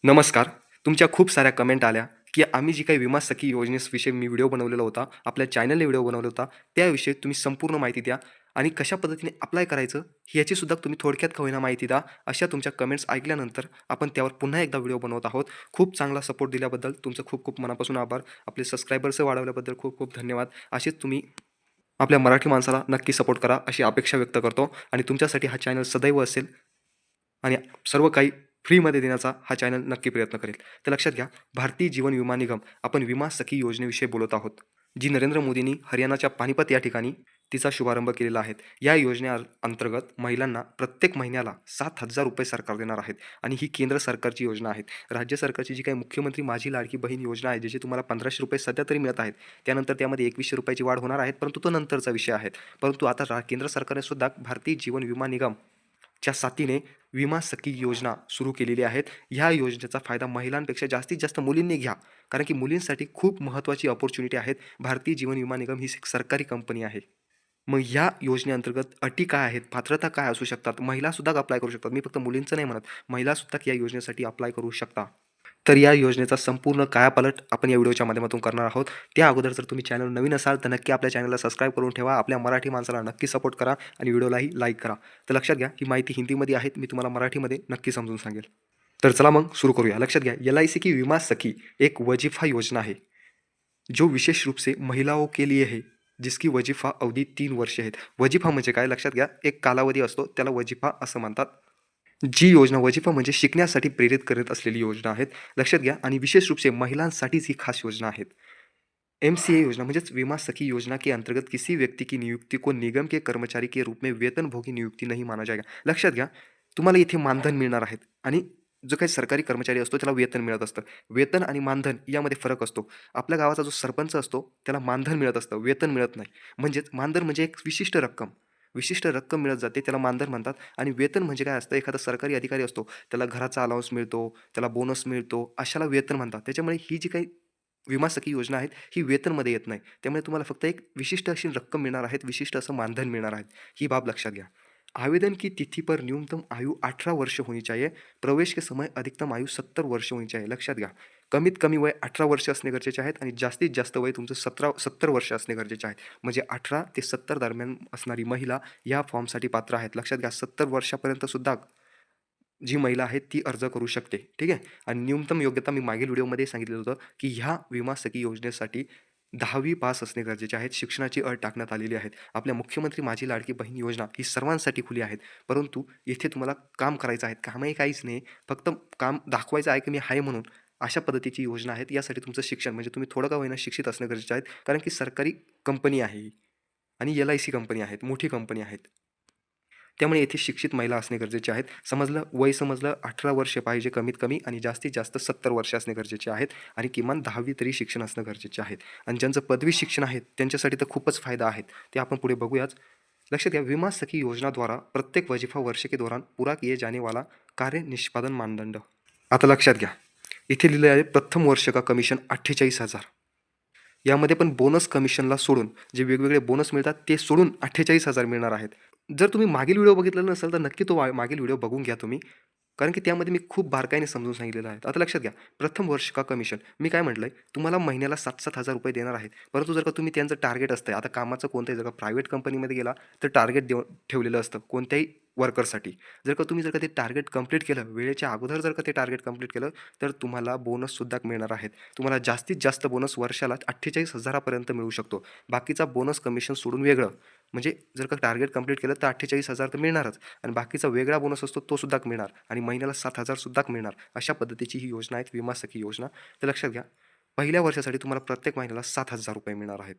नमस्कार. तुमच्या खूप साऱ्या कमेंट आल्या, की आम्ही जी काही विमा सखी योजनेविषयी मी व्हिडिओ बनवलेला होता, आपल्या चॅनलने व्हिडिओ बनवला होता, त्याविषयी तुम्ही संपूर्ण माहिती द्या आणि कशा पद्धतीने अप्लाय करायचं, याचीसुद्धा तुम्ही थोडक्यात का होईना माहिती द्या. अशा तुमच्या कमेंट्स ऐकल्यानंतर आपण त्यावर पुन्हा एकदा व्हिडिओ बनवत आहोत. खूप चांगला सपोर्ट दिल्याबद्दल तुमचं खूप खूप मनापासून आभार. आपले सबस्क्रायबर्स वाढवल्याबद्दल खूप खूप धन्यवाद. असेच तुम्ही आपल्या मराठी माणसाला नक्की सपोर्ट करा, अशी अपेक्षा व्यक्त करतो आणि तुमच्यासाठी हा चॅनल सदैव असेल आणि सर्व काही फ्रीमध्ये देण्याचा हा चॅनल नक्की प्रयत्न करेल. तर लक्षात घ्या, भारतीय जीवन विमा निगम आपण विमा सखी योजनेविषयी बोलत आहोत, जी नरेंद्र मोदींनी हरियाणाच्या पानिपत या ठिकाणी तिचा शुभारंभ केलेला आहे. या अंतर्गत महिलांना प्रत्येक महिन्याला ₹7,000 सरकार देणार आहेत आणि ही केंद्र सरकारची योजना आहे. राज्य सरकारची जी काही मुख्यमंत्री माझी लाडकी बहीण योजना आहे, ज्याचे तुम्हाला ₹1500 सध्या तरी मिळत आहेत. त्यानंतर त्यामध्ये ₹2100 ची वाढ होणार आहे, परंतु तो नंतरचा विषय आहे. परंतु आता केंद्र सरकारने सुद्धा भारतीय जीवन विमा निगम च्या साथीने विमा सखी योजना सुरू केलेली आहेत. ह्या योजनेचा फायदा महिलांपेक्षा जास्तीत जास्त मुलींनी घ्या. कारण की मुलींसाठी खूप महत्त्वाची अपॉर्च्युनिटी आहेत. भारतीय जीवन विमा निगम ही एक सरकारी कंपनी आहे. मग ह्या योजनेअंतर्गत अटी काय आहेत? पात्रता काय असू शकतात? महिलासुद्धा अप्लाय करू शकतात. मी फक्त मुलींचं नाही म्हणत. महिलासुद्धा या योजनेसाठी अप्लाय करू शकता. तर या योजनेचा संपूर्ण कायापालट आपण या व्हिडिओच्या माध्यमातून करणार आहोत. त्या अगोदर जर तुम्ही चॅनल नवीन असाल तर नक्की आपल्या चॅनलला सबस्क्राईब करून ठेवा. आपल्या मराठी माणसाला नक्की सपोर्ट करा आणि व्हिडिओलाही लाईक करा. तर लक्षात घ्या, ही माहिती हिंदीमध्ये आहे. मी तुम्हाला मराठीमध्ये नक्की समजून सांगेल. तर चला मग सुरू करूया. लक्षात घ्या, LIC की विमा सखी एक वजीफा योजना है, जो विशेष रूप से महिलाओं के लिए है, जिसकी वजीफा अवधी 3 वर्षे आहेत. वजीफा म्हणजे काय? लक्षात घ्या, एक कालावधी असतो, त्याला वजीफा असं म्हणतात. जी योजना वजीफा म्हणजे शिकण्यासाठी प्रेरित करत असलेली योजना आहेत. लक्षात घ्या आणि विशेष रूप से महिलांसाठीच ही खास योजना आहेत. MCA योजना म्हणजेच विमा सखी योजना के अंतर्गत किसी व्यक्ति की नियुक्ति को निगम के कर्मचारी के रूप में वेतनभोगी नियुक्ती नहीं माना जाएगा. लक्षात घ्या, तुम्हाला इथे मानधन मिळणार आहेत आणि जो काही सरकारी कर्मचारी असतो त्याला वेतन मिळत असतं. वेतन आणि मानधन यामध्ये फरक असतो. आपल्या गावाचा जो सरपंच असतो त्याला मानधन मिळत असतं, वेतन मिळत नाही. म्हणजेच मानधन म्हणजे एक विशिष्ट रक्कम मिळत जाते, त्याला मानधन म्हणतात. आणि वेतन म्हणजे काय असतं? एखादा सरकारी अधिकारी असतो, त्याला घराचा अलाउन्स मिळतो, त्याला बोनस मिळतो, अशाला वेतन म्हणतात. त्याच्यामुळे ही जी काही विमा सखी योजना आहेत, ही वेतनमध्ये येत नाही. त्यामुळे तुम्हाला फक्त एक विशिष्ट अशी रक्कम मिळणार आहेत, विशिष्ट असं मानधन मिळणार आहे. ही बाब लक्षात घ्या. आवेदन की तिथि पर न्यूनतम आयु 18 वर्ष होनी चाहिए. प्रवेश के समय अधिकतम आयु 70 वर्ष होनी चाहिए. लक्षात घ्या. कमीत कमी वय 18 वर्ष असणे गरजेचे आहेत आणि जास्तीत जास्त वय तुमचं 70 वर्ष असणे गरजेचे आहे. म्हणजे 18 ते 70 दरम्यान असणारी महिला या फॉर्मसाठी पात्र आहेत. लक्षात घ्या, 70 वर्षापर्यंत सुद्धा जी महिला आहे ती अर्ज करू शकते. ठीक आहे. आणि न्यूनतम योग्यता मी मागील व्हिडिओमध्ये सांगितलं होतं, की ह्या विमा सखी योजनेसाठी 10वी पास असणे गरजेचे आहेत. शिक्षणाची अट टाकण्यात आलेली आहे. आपल्या मुख्यमंत्री माझी लाडकी बहीण योजना ही सर्वांसाठी खुली आहेत. परंतु येथे तुम्हाला काम करायचं आहे. कामही काहीच नाही. फक्त काम दाखवायचं आहे, की मी आहे म्हणून. अशा पद्धतीची योजना आहेत. यासाठी तुमचं शिक्षण म्हणजे तुम्ही थोडं का होईना शिक्षित असणं गरजेचं आहे. कारण की सरकारी कंपनी आहे ही आणि LIC कंपनी आहेत. मोठी कंपनी आहेत. त्यामुळे येथे शिक्षित महिला असणे गरजेचे आहेत. वय समजलं 18 वर्ष पाहिजे कमीत कमी आणि जास्तीत जास्त 70 वर्ष असणे गरजेचे आहेत आणि किमान 10वी तरी शिक्षण असणं गरजेचे आहेत. आणि ज्यांचं पदवी शिक्षण आहे त्यांच्यासाठी तर खूपच फायदा आहेत. ते आपण पुढे बघूयाच. लक्षात घ्या, विमा सखी योजना द्वारा प्रत्येक वजीफा वर्ष के दौरान पूरा किए जाने वाला कार्य निष्पादन मानदंड. आता लक्षात घ्या, इथे लिहिलं आहे प्रथम वर्ष का कमिशन 48,000. यामध्ये पण बोनस कमिशनला सोडून जे वेगवेगळे बोनस मिळतात ते सोडून 48,000 मिळणार आहेत. जर तुम्ही मागील व्हिडिओ बघितलेला नसेल तर नक्की तो मागील व्हिडिओ बघून घ्या तुम्ही. कारण की त्यामध्ये मी खूप बारकाईने समजून सांगितलेलं आहे. आता लक्षात घ्या, प्रथम वर्ष का कमिशन. मी काय म्हटलंय, तुम्हाला महिन्याला ₹7,000 देणार आहेत. परंतु जर का तुम्ही त्यांचं टार्गेट असतंय, आता कामाचं कोणतंही जर का प्रायव्हेट कंपनीमध्ये गेला तर टार्गेट ठेवलेलं असतं कोणत्याही वर्करसाठी. जर का ते टार्गेट कंप्लीट केलं, वेळेच्या अगोदर जर का ते टार्गेट कंप्लीट केलं, तर तुम्हाला बोनससुद्धा मिळणार आहेत. तुम्हाला जास्तीत जास्त बोनस वर्षाला 48,000 पर्यंत मिळू शकतो. बाकीचा बोनस कमिशन सोडून वेगळं. म्हणजे जर का टार्गेट कंप्लीट केलं तर 48,000 तर मिळणारच आणि बाकीचा वेगळा बोनस असतो तो सुद्धा मिळणार आणि महिन्याला 7,000 सुद्धा मिळणार. अशा पद्धतीची ही योजना आहे विमा सखी योजना. तर लक्षात घ्या, पहिल्या वर्षासाठी तुम्हाला प्रत्येक महिन्याला ₹7,000 मिळणार आहेत.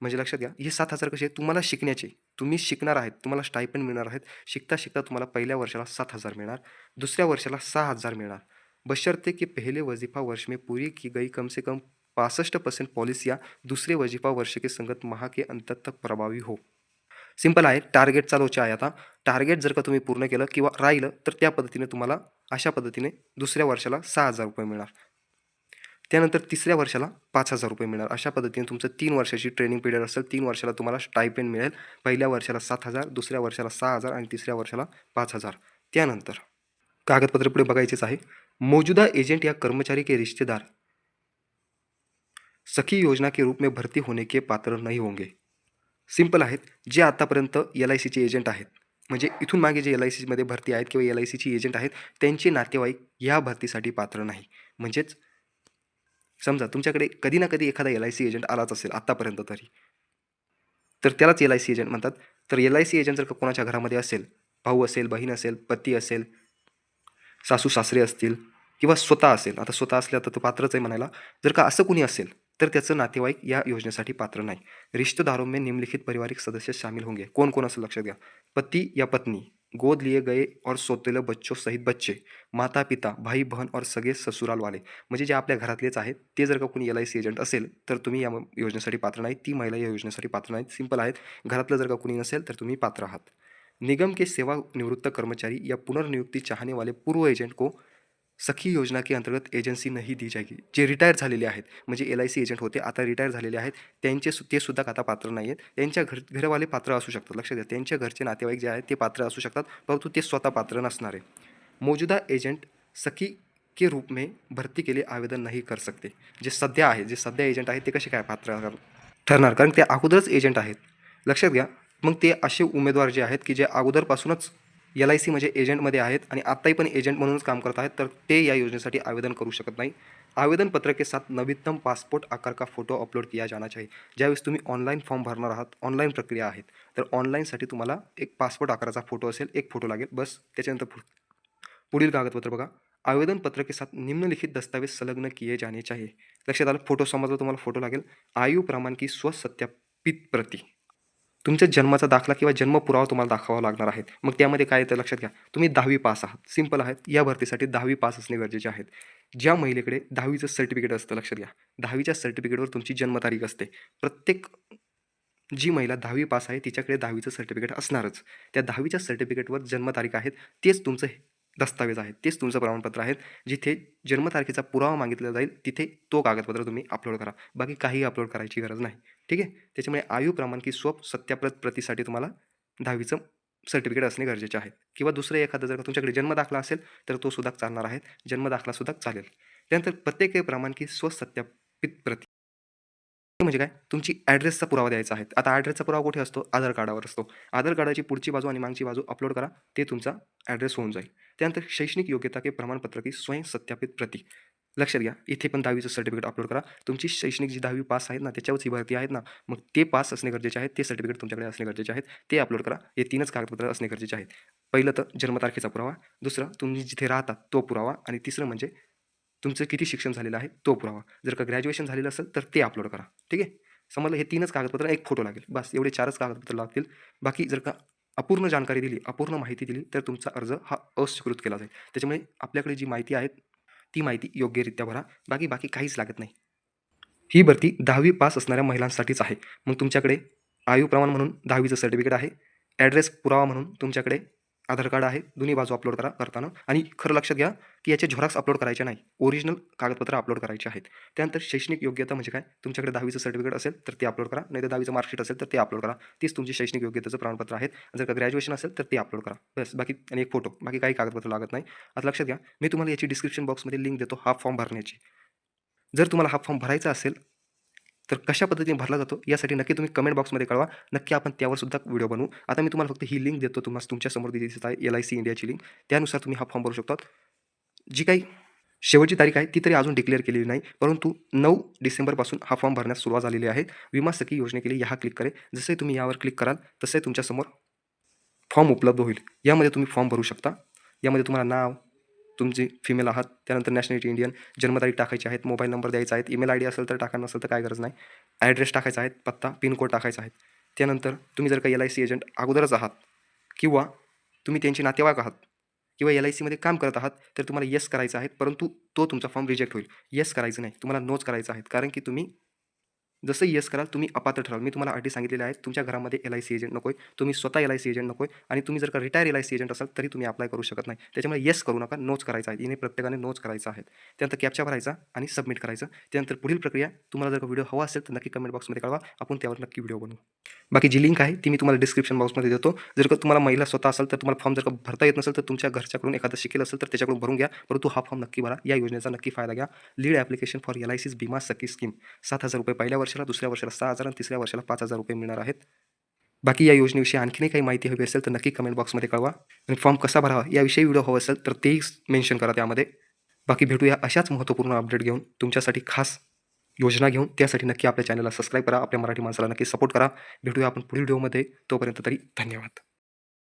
म्हणजे लक्षात घ्या, हे 7,000 कसे तुम्हाला शिकण्याचे. तुम्ही शिकणार आहेत, तुम्हाला स्टायपेंड मिळणार आहेत. शिकता तुम्हाला पहिल्या वर्षाला 7,000 मिळणार, दुसऱ्या वर्षाला 6,000 मिळणार. बशर्ते की पहले वजीफा वर्ष में पूरी की गई कम से कम 65% पॉलिसियाँ दूसरे वजीफा वर्ष के संगत माह के अंत तक प्रभावी हो. सिंपल आहे. टार्गेटचा लोचा आहे आता. टार्गेट जर का तुम्ही पूर्ण केलं किंवा राहिलं तर त्या पद्धतीने तुम्हाला अशा पद्धतीने दुसऱ्या वर्षाला ₹6,000 मिळणार. त्यानंतर तिसऱ्या वर्षाला ₹5,000 मिळणार. अशा पद्धतीने तुमचं 3 वर्षाची ट्रेनिंग पिरियड असेल. 3 वर्षाला तुम्हाला स्टायपेंड मिळेल. पहिल्या वर्षाला 7,000, दुसऱ्या वर्षाला 6,000 आणि तिसऱ्या वर्षाला 5,000. त्यानंतर कागदपत्र पुढे बघायचेच आहे. मौजूदा एजेंट या कर्मचारी के रिश्तेदार सखी योजना के रूप में भरती होने के पात्र नहीं होंगे. सिंपल आहेत. जे आतापर्यंत LICचे एजंट आहेत, म्हणजे इथून मागे जे LICमध्ये भरती आहेत किंवा LICची एजंट आहेत, त्यांचे नातेवाईक या भरतीसाठी पात्र नाही. म्हणजेच समजा तुमच्याकडे कधी ना कधी एखादा LIC एजंट आलाच असेल आत्तापर्यंत तरी, तर त्यालाच LIC एजंट म्हणतात. तर LIC एजंट जर का कोणाच्या घरामध्ये असेल, भाऊ असेल, बहीण असेल, पती असेल, सासू-सासरे असतील किंवा स्वतः असेल, आता स्वतः असल्या तर तो पात्रच आहे म्हणायला. जर का असं कुणी असेल, तर त्याचं नातेवाईक या योजनेसाठी पात्र नाही. रिश्तेदारों में निम्नलिखित पारिवारिक सदस्य शामिल होंगे. कौन-कौन असं लक्षात घ्या. पति या पत्नी, गोद लिए गए और सौतेले बच्चों सहित बच्चे, माता-पिता, भाई-बहन और सगळे ससुराल वाले. म्हणजे जे आपल्या घरातलेच आहेत, ते जर का कोणी LIC एजंट असेल, तर तुम्ही या योजनेसाठी पात्र नाही. ती महिला या योजनेसाठी पात्र नाहीत. सिंपल आहेत. घरातलं जर का कोणी नसेल, तर तुम्ही पात्र आहात. निगम के सेवानिवृत्त कर्मचारी या पुनर्नियुक्ति चाहने वाले पूर्व एजेंट को सखी योजना के अंतर्गत एजन्सी नाही दी जाएगी. जे रिटायर झालेले आहेत, म्हणजे LIC एजंट होते, आता रिटायर झालेले आहेत, ते सुद्धा आता पात्र नाही आहेत. त्यांच्या घरवाले पात्र असू शकतात. लक्षात घ्या, त्यांच्या घरचे नातेवाईक जे आहेत ते पात्र असू शकतात, परंतु ते स्वतः पात्र नसणार आहे. मौजूदा एजंट सखी के रूप में भरती के लिए आवेदन नहीं कर सकते. जे सध्या आहे, जे सध्या एजंट आहेत ते कसे काय पात्र ठरणार, कारण ते अगोदरच एजंट आहेत. लक्षात घ्या. मग ते असे उमेदवार जे आहेत की जे अगोदरपासूनच LIC म्हणजे एजंटमध्ये आहेत आणि आत्ताही पण एजंट म्हणूनच काम करत आहेत, तर ते या योजनेसाठी आवेदन करू शकत नाही. आवेदन पत्र के साथ नवीनतम पासपोर्ट आकार का फोटो अपलोड किया जाना चाहिए. ज्यावेळेस तुम्ही ऑनलाईन फॉर्म भरणार आहात, ऑनलाईन प्रक्रिया आहेत, तर ऑनलाईनसाठी तुम्हाला एक पासपोर्ट आकाराचा फोटो असेल, एक फोटो लागेल बस. त्याच्यानंतर पुढील कागदपत्र बघा. आवेदन पत्र के साथ निम्नलिखित दस्तावेज संलग्न किए जाने चाहिए. लक्षात आलं. फोटो समजलं तुम्हाला, फोटो लागेल. आयु प्रमाण की स्वसत्यापित प्रती, तुमच्या जन्माचा दाखला किंवा जन्म पुरावा तुम्हाला दाखवावा लागणार आहे. मग त्यामध्ये काय येतं लक्षात घ्या. तुम्ही 10वी पास आहात. सिंपल आहेत. या भरतीसाठी 10वी पास असणे गरजेचे आहेत. ज्या महिलेकडे 10वीचं सर्टिफिकेट असतं, लक्षात घ्या, 10वीच्या सर्टिफिकेटवर तुमची जन्मतारीख असते. प्रत्येक जी महिला 10वी पास आहे तिच्याकडे 10वीचं सर्टिफिकेट असणारच. त्या 10वीच्या सर्टिफिकेटवर जन्मतारीख आहेत, तेच तुमचं दस्तावेज आहेत, तेच तुमचं प्रमाणपत्र आहेत. जिथे जन्मतारखेचा पुरावा मागितला जाईल तिथे तो कागदपत्र तुम्ही अपलोड करा. बाकी काही अपलोड करायची गरज नाही. ठीक आहे. त्याच्यामुळे आयु प्रमाण की सत्याप्रत प्रतीसाठी तुम्हाला 10वीचं सर्टिफिकेट असणे गरजेचे आहे. किंवा दुसरं एखादं जर तुमच्याकडे जन्मदाखला असेल तर तो सुद्धा चालणार आहे. जन्मदाखलासुद्धा चालेल. त्यानंतर प्रत्येक प्रमाण की स्वसत्यापित प्रती म्हणजे काय, तुमची ॲड्रेसचा पुरावा द्यायचा आहे. आता ॲड्रेसचा पुरावा कुठे असतो? आधार कार्डावर असतो. आधार कार्डाची पुढची बाजू आणि मागची बाजू अपलोड करा, ते तुमचा ॲड्रेस होऊन जाईल. त्यानंतर शैक्षणिक योग्यता के प्रमाणपत्र की स्वयं सत्यापित प्रती. लक्षात घ्या, इथे पण 10वीचं सर्टिफिकेट अपलोड करा. तुमची शैक्षणिक जी 10वी पास आहेत ना, त्याच्यावरच ही भरती आहेत ना, मग ते पास असणे गरजेचे आहेत. ते सर्टिफिकेट तुमच्याकडे असणे गरजेचे आहेत. ते अपलोड करा. हे 3च कागदपत्र असणे गरजेचे आहेत. पहिलं तर जन्मतारखेचा पुरावा, दुसरं तुम्ही जिथे राहता तो पुरावा आणि तिसरं म्हणजे तुमचं किती शिक्षण झालेलं आहे तो पुरावा. जर का ग्रॅज्युएशन झालेलं असेल तर ते अपलोड करा. ठीक आहे. समजलं. हे 3च कागदपत्र, एक फोटो लागेल. बस एवढे 4च कागदपत्र लागतील. बाकी जर का अपूर्ण जानकारी दिली, अपूर्ण माहिती दिली, तर तुमचा अर्ज हा अस्वीकृत केला जाईल. त्याच्यामुळे आपल्याकडे जी माहिती आहे, ती माहिती योग्यरित्या भरा. बाकी काहीच लागत नाही. ही भरती 10वी पास असणाऱ्या महिलांसाठीच आहे. मग तुमच्याकडे आयु प्रमाण म्हणून 10वीचं सर्टिफिकेट आहे. ॲड्रेस पुरावा म्हणून तुमच्याकडे आधार कार्ड आहे. दोन्ही बाजू अपलोड करा करताना. आणि खरं लक्षात घ्या की याचे झेरॉक्स अपलोड करायचे नाही. ओरिजिनल कागदपत्र अपलोड करायचे आहेत. त्यानंतर शैक्षणिक योग्यता म्हणजे काय, तुमच्याकडे 10वीचं सर्टिफिकेट असेल तर ते अपलोड करा. नाहीतर 10वीचं मार्कशीट असेल तर ते अपलोड करा. तीच तुमची शैक्षणिक योग्यतेचं प्रमाणपत्र आहेत. जर का ग्रॅज्युएशन असेल तर ते अपलोड करा. बस. बाकी आणि एक फोटो. बाकी काही कागदपत्र लागत नाही. आता लक्षात घ्या, मी तुम्हाला याची डिस्क्रिप्शन बॉक्समध्ये लिंक देतो हा फॉर्म भरण्याची. जर तुम्हाला हा फॉर्म भरायचा असेल तर कशा पद्धतीने भरला जातो यासाठी नक्की तुम्ही कमेंट बॉक्समध्ये कळवा. नक्की आपण त्यावर सुद्धा व्हिडिओ बनवू. आता मी तुम्हाला फक्त ही लिंक देतो, तुम्हाला तुमच्यासमोर दिसत आहे LIC इंडियाची लिंक. त्यानुसार तुम्ही हा फॉर्म भरू शकता. जी काही शेवटची तारीख आहे ती तरी अजून डिक्लेअर केलेली नाही, परंतु 9 डिसेंबरपासून हा फॉर्म भरण्यास सुरुवात झालेली आहे. विमा सखी योजनेके लिए क्लिक करेल. जसे तुम्ही यावर क्लिक कराल तसे तुमच्यासमोर फॉर्म उपलब्ध होईल. यामध्ये तुम्ही फॉर्म भरू शकता. यामध्ये तुम्हाला नाव, तुमची फिमेल आहात, त्यानंतर नॅशनॅलिटी इंडियन, जन्मतारीख टाकायची आहेत, मोबाईल नंबर द्यायचा आहे, ईमेल ID असेल तर टाका, नसेल तर काय गरज नाही. ॲड्रेस टाकायचा आहे, पत्ता, पिनकोड टाकायचा आहे. त्यानंतर तुम्ही जर का LIC एजंट अगोदरच आहात किंवा तुम्ही त्यांचे नातेवाईक आहात किंवा LICमध्ये काम करत आहात, तर तुम्हाला येस करायचं आहे, परंतु तो तुमचा फॉर्म रिजेक्ट होईल. येस करायचं नाही, तुम्हाला नोच करायचं आहे. कारण की तुम्ही जसं येस कराल तुम्ही अपात्र ठराल. मी तुम्हाला अटी सांगितलेल्या आहेत. तुमच्या घरामध्ये LIC एजंट नको आहे. तुम्ही स्वतः LIC एजंट नको आहे आणि तुम्ही जर का रिटायर LIC एजंट असाल तरी तुम्ही अप्लाय करू शकत नाही. त्याच्यामुळे येस करू नका, नोच करायचा आहे. याने प्रत्येकाने नोच करायचा आहे. त्यानंतर कॅप्चा भरायचा आणि सबमिट करायचं. त्यानंतर पुढील प्रक्रिया तुम्हाला जर का व्हिडिओ हवा असेल तर नक्की कमेंट बॉक्समध्ये कळवा. आपण त्यावर नक्की व्हिडिओ बनवू. बाकी जी लिंक आहे ती मी तुम्हाला डिस्क्रिप्शन बॉक्समध्ये देतो. जर का तुम्हाला महिला स्वतः असाल तर तुम्हाला फॉर्म जर का भरता येत नसेल तर तुमच्या घरच्याकडून एखादा शिकेल असेल तर त्याच्याकडून भरून घ्या. परंतु हा फॉर्म नक्की भरा. या योजनेचा नक्की फायदा घ्या. लीड ॲप्लिकेशन फॉर LIC's विमा सखी स्कीम. ₹7,000 पहिल्या वर्षाला, दुसऱ्या वर्षाला 6,000 आणि तिसऱ्या वर्षाला ₹5,000 मिळणार आहेत. बाकी या योजनेविषयी आणखीनही काही माहिती हवी असेल तर नक्की कमेंट बॉक्समध्ये कळवा आणि फॉर्म कसा भरावा याविषयी व्हिडिओ हवा असेल तर तेही मेन्शन करा त्यामध्ये. बाकी भेटूया अशाच महत्त्वपूर्ण अपडेट घेऊन तुमच्यासाठी खास योजना घेऊन. त्यासाठी नक्की आपल्या चॅनलला सबस्क्राईब करा. आपल्या मराठी माणसाला नक्की सपोर्ट करा. भेटूया आपण पुढील व्हिडिओमध्ये. तोपर्यंत तरी धन्यवाद.